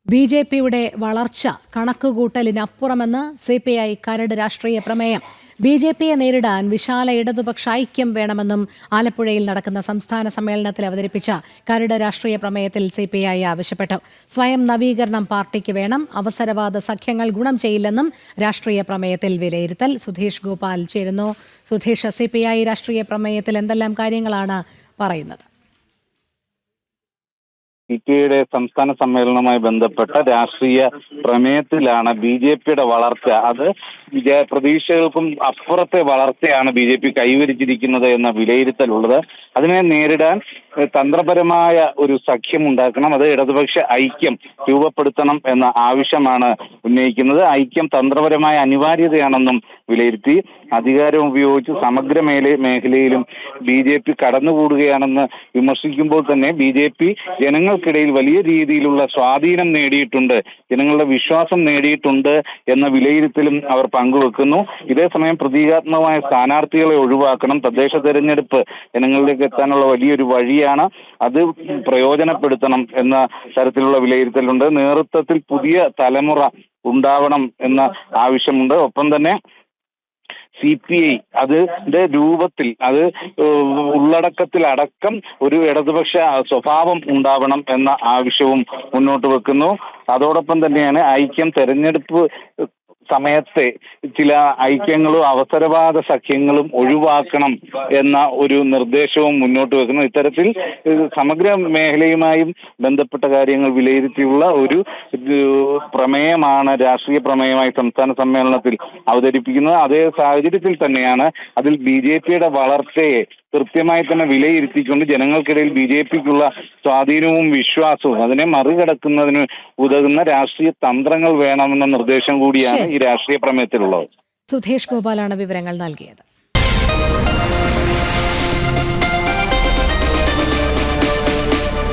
ബി.ജെ.പിയുടെ വളർച്ച കണക്കുകൂട്ടലിനപ്പുറമെന്ന് CPI കരട് രാഷ്ട്രീയ പ്രമേയം. ബി.ജെ.പിയെ നേരിടാൻ വിശാല ഇടതുപക്ഷ ഐക്യം വേണമെന്നും ആലപ്പുഴയിൽ നടക്കുന്ന സംസ്ഥാന സമ്മേളനത്തിൽ അവതരിപ്പിച്ച കരട് രാഷ്ട്രീയ പ്രമേയത്തിൽ CPI ആവശ്യപ്പെട്ടു. സ്വയം നവീകരണം പാർട്ടിക്ക് വേണം, അവസരവാദ സഖ്യങ്ങൾ ഗുണം ചെയ്യില്ലെന്നും രാഷ്ട്രീയ പ്രമേയത്തിൽ വിലയിരുത്തൽ. സുധീഷ് ഗോപാൽ ചേരുന്നു. സുധീഷ്, CPI രാഷ്ട്രീയ പ്രമേയത്തിൽ എന്തെല്ലാം കാര്യങ്ങളാണ് പറയുന്നത്? CPIയുടെ സംസ്ഥാന സമ്മേളനവുമായി ബന്ധപ്പെട്ട രാഷ്ട്രീയ പ്രമേയത്തിലാണ് ബി.ജെ.പിയുടെ വളർച്ച, അത് പ്രതീക്ഷകൾക്കും അപ്പുറത്തെ വളർച്ചയാണ് ബി.ജെ.പി കൈവരിച്ചിരിക്കുന്നത് എന്ന വിലയിരുത്തലുള്ളത്. അതിനെ നേരിടാൻ തന്ത്രപരമായ ഒരു സഖ്യം ഉണ്ടാക്കണം, അത് ഇടതുപക്ഷ ഐക്യം രൂപപ്പെടുത്തണം എന്ന ആവശ്യമാണ് ഉന്നയിക്കുന്നത്. ഐക്യം തന്ത്രപരമായ അനിവാര്യതയാണെന്നും വിലയിരുത്തി. അധികാരം ഉപയോഗിച്ച് സമഗ്ര മേഖലയിലും ബി.ജെ.പി കടന്നുകൂടുകയാണെന്ന് വിമർശിക്കുമ്പോൾ തന്നെ ബി.ജെ.പി ജനങ്ങൾക്കിടയിൽ വലിയ രീതിയിലുള്ള സ്വാധീനം നേടിയിട്ടുണ്ട്, ജനങ്ങളുടെ വിശ്വാസം നേടിയിട്ടുണ്ട് എന്ന വിലയിരുത്തലും അവർ പങ്കുവെക്കുന്നു. ഇതേസമയം പ്രതീകാത്മകമായ സ്ഥാനാർത്ഥികളെ ഒഴിവാക്കണം, തദ്ദേശ തെരഞ്ഞെടുപ്പ് ജനങ്ങളിലേക്ക് എത്താനുള്ള വലിയൊരു വഴിയാണ്, അത് പ്രയോജനപ്പെടുത്തണം എന്ന തരത്തിലുള്ള വിലയിരുത്തലുണ്ട്. നേതൃത്വത്തിൽ പുതിയ തലമുറ ഉണ്ടാവണം എന്ന ആവശ്യമുണ്ട്. ഒപ്പം തന്നെ CPI അതിന്റെ രൂപത്തിൽ, അത് ഉള്ളടക്കത്തിലടക്കം ഒരു ഇടതുപക്ഷ സ്വഭാവം ഉണ്ടാവണം എന്ന ആവശ്യവും മുന്നോട്ട് വെക്കുന്നു. അതോടൊപ്പം തന്നെയാണ് ഐക്യം തെരഞ്ഞെടുപ്പ് സമയത്തെ ചില ഐക്യങ്ങളും അവസരവാദ സഖ്യങ്ങളും ഒഴിവാക്കണം എന്ന ഒരു നിർദ്ദേശവും മുന്നോട്ട് വെക്കുന്നു. ഇത്തരത്തിൽ സമഗ്ര മേഖലയുമായും ബന്ധപ്പെട്ട കാര്യങ്ങൾ വിലയിരുത്തിയുള്ള ഒരു പ്രമേയമാണ് രാഷ്ട്രീയ പ്രമേയമായി സംസ്ഥാന സമ്മേളനത്തിൽ അവതരിപ്പിക്കുന്നത്. അതേ സാഹചര്യത്തിൽ തന്നെയാണ് അതിൽ ബി.ജെ.പിയുടെ വളർച്ചയെ കൃത്യമായി തന്നെ വിലയിരുത്തിക്കൊണ്ട് ജനങ്ങൾക്കിടയിൽ ബി.ജെ.പിക്കുള്ള സ്വാധീനവും വിശ്വാസവും അതിനെ മറികടക്കുന്നതിന് ഉതകുന്ന രാഷ്ട്രീയ തന്ത്രങ്ങൾ വേണമെന്ന നിർദ്ദേശം കൂടിയാണ് ഈ രാഷ്ട്രീയ പ്രമേയത്തിലുള്ളത്. സുധീഷ് ഗോപാലാണ് വിവരങ്ങൾ നൽകിയത്.